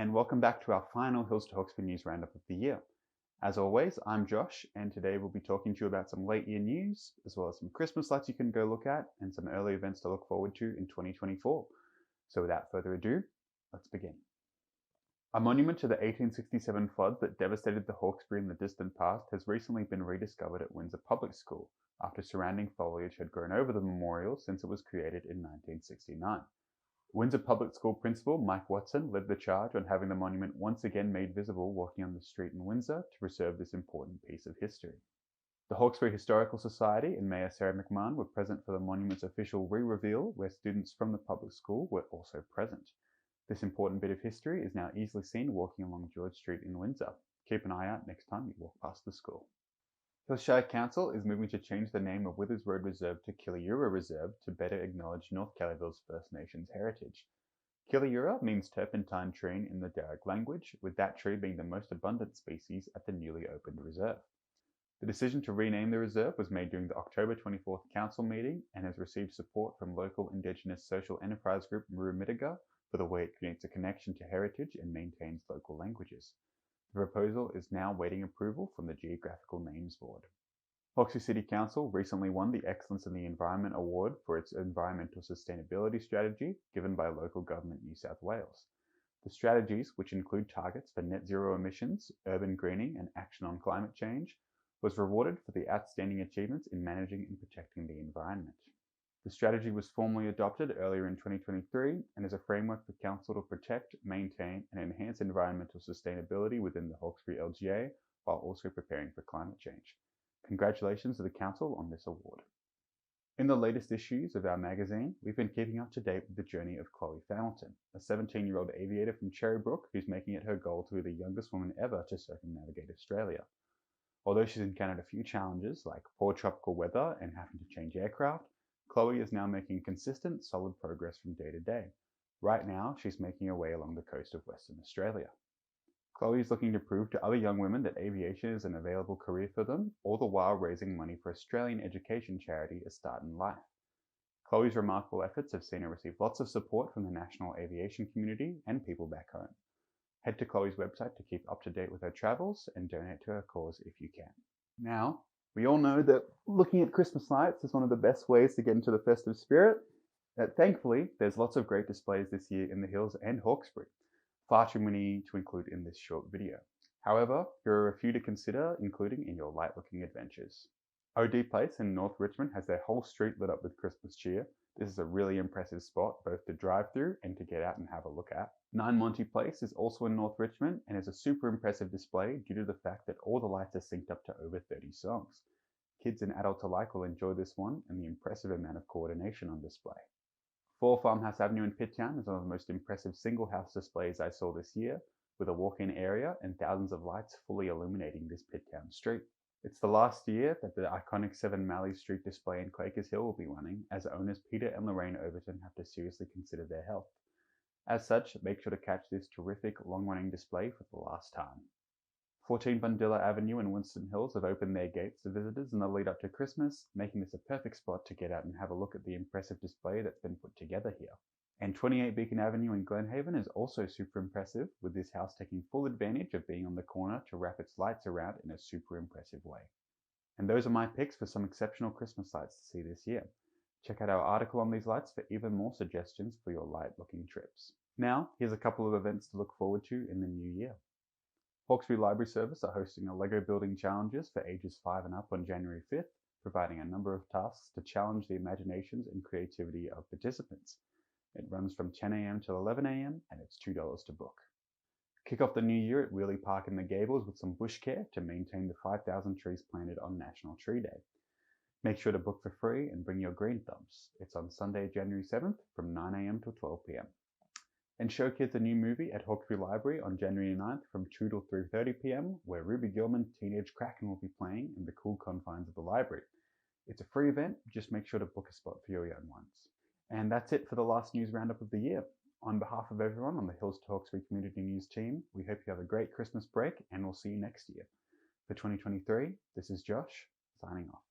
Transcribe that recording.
and welcome back to our final Hills to Hawkesbury News Roundup of the year. As always, I'm Josh, and today we'll be talking to you about some late year news, as well as some Christmas lights you can go look at, and some early events to look forward to in 2024. So without further ado, let's begin. A monument to the 1867 floods that devastated the Hawkesbury in the distant past has recently been rediscovered at Windsor Public School, after surrounding foliage had grown over the memorial since it was created in 1969. Windsor Public School Principal Mike Watson led the charge on having the monument once again made visible walking on the street in Windsor to preserve this important piece of history. The Hawkesbury Historical Society and Mayor Sarah McMahon were present for the monument's official re-reveal, where students from the public school were also present. This important bit of history is now easily seen walking along George Street in Windsor. Keep an eye out next time you walk past the school. Hillshire Council is moving to change the name of Withers Road Reserve to Killayura Reserve to better acknowledge North Kellyville's First Nations heritage. Killayura means turpentine tree in the Darug language, with that tree being the most abundant species at the newly opened reserve. The decision to rename the reserve was made during the October 24th council meeting and has received support from local Indigenous social enterprise group Murrumittiga for the way it creates a connection to heritage and maintains local languages. The proposal is now waiting approval from the Geographical Names Board. Hawkesbury City Council recently won the Excellence in the Environment Award for its environmental sustainability strategy given by Local Government New South Wales. The strategies, which include targets for net zero emissions, urban greening and action on climate change, was rewarded for the outstanding achievements in managing and protecting the environment. The strategy was formally adopted earlier in 2023 and is a framework for Council to protect, maintain and enhance environmental sustainability within the Hawkesbury LGA while also preparing for climate change. Congratulations to the Council on this award. In the latest issues of our magazine, we've been keeping up to date with the journey of Chloe Familton, a 17-year-old aviator from Cherrybrook who's making it her goal to be the youngest woman ever to circumnavigate Australia. Although she's encountered a few challenges like poor tropical weather and having to change aircraft, Chloe is now making consistent, solid progress from day to day. Right now, she's making her way along the coast of Western Australia. Chloe is looking to prove to other young women that aviation is an available career for them, all the while raising money for Australian education charity A Start in Life. Chloe's remarkable efforts have seen her receive lots of support from the national aviation community and people back home. Head to Chloe's website to keep up to date with her travels and donate to her cause if you can. Now, we all know that looking at Christmas lights is one of the best ways to get into the festive spirit. Thankfully, there's lots of great displays this year in the Hills and Hawkesbury, far too many to include in this short video. However, here are a few to consider including in your light-looking adventures. OD Place in North Richmond has their whole street lit up with Christmas cheer. This is a really impressive spot both to drive through and to get out and have a look at. 9 Monty Place is also in North Richmond and is a super impressive display due to the fact that all the lights are synced up to over 30 songs. Kids and adults alike will enjoy this one and the impressive amount of coordination on display. 4 Farmhouse Avenue in Pitttown is one of the most impressive single house displays I saw this year, with a walk-in area and thousands of lights fully illuminating this Pitttown street. It's the last year that the iconic 7 Malley Street display in Quakers Hill will be running, as owners Peter and Lorraine Overton have to seriously consider their health. As such, make sure to catch this terrific long-running display for the last time. 14 Bundilla Avenue and Winston Hills have opened their gates to visitors in the lead up to Christmas, making this a perfect spot to get out and have a look at the impressive display that's been put together here. And 28 Beacon Avenue in Glenhaven is also super impressive, with this house taking full advantage of being on the corner to wrap its lights around in a super impressive way. And those are my picks for some exceptional Christmas lights to see this year. Check out our article on these lights for even more suggestions for your light-looking trips. Now, here's a couple of events to look forward to in the new year. Hawkesbury Library Service are hosting a Lego building challenges for ages 5 and up on January 5th, providing a number of tasks to challenge the imaginations and creativity of participants. It runs from 10 a.m. till 11 a.m. and it's $2 to book. Kick off the new year at Wheelie Park in the Gables with some bush care to maintain the 5,000 trees planted on National Tree Day. Make sure to book for free and bring your green thumbs. It's on Sunday, January 7th from 9 a.m. till 12 p.m. And show kids a new movie at Hawkesbury Library on January 9th from 2 till 3:30 p.m. where Ruby Gilman, Teenage Kraken will be playing in the cool confines of the library. It's a free event, just make sure to book a spot for your young ones. And that's it for the last news roundup of the year. On behalf of everyone on the Hills to Hawkesbury Community News team, we hope you have a great Christmas break and we'll see you next year. For 2023, this is Josh, signing off.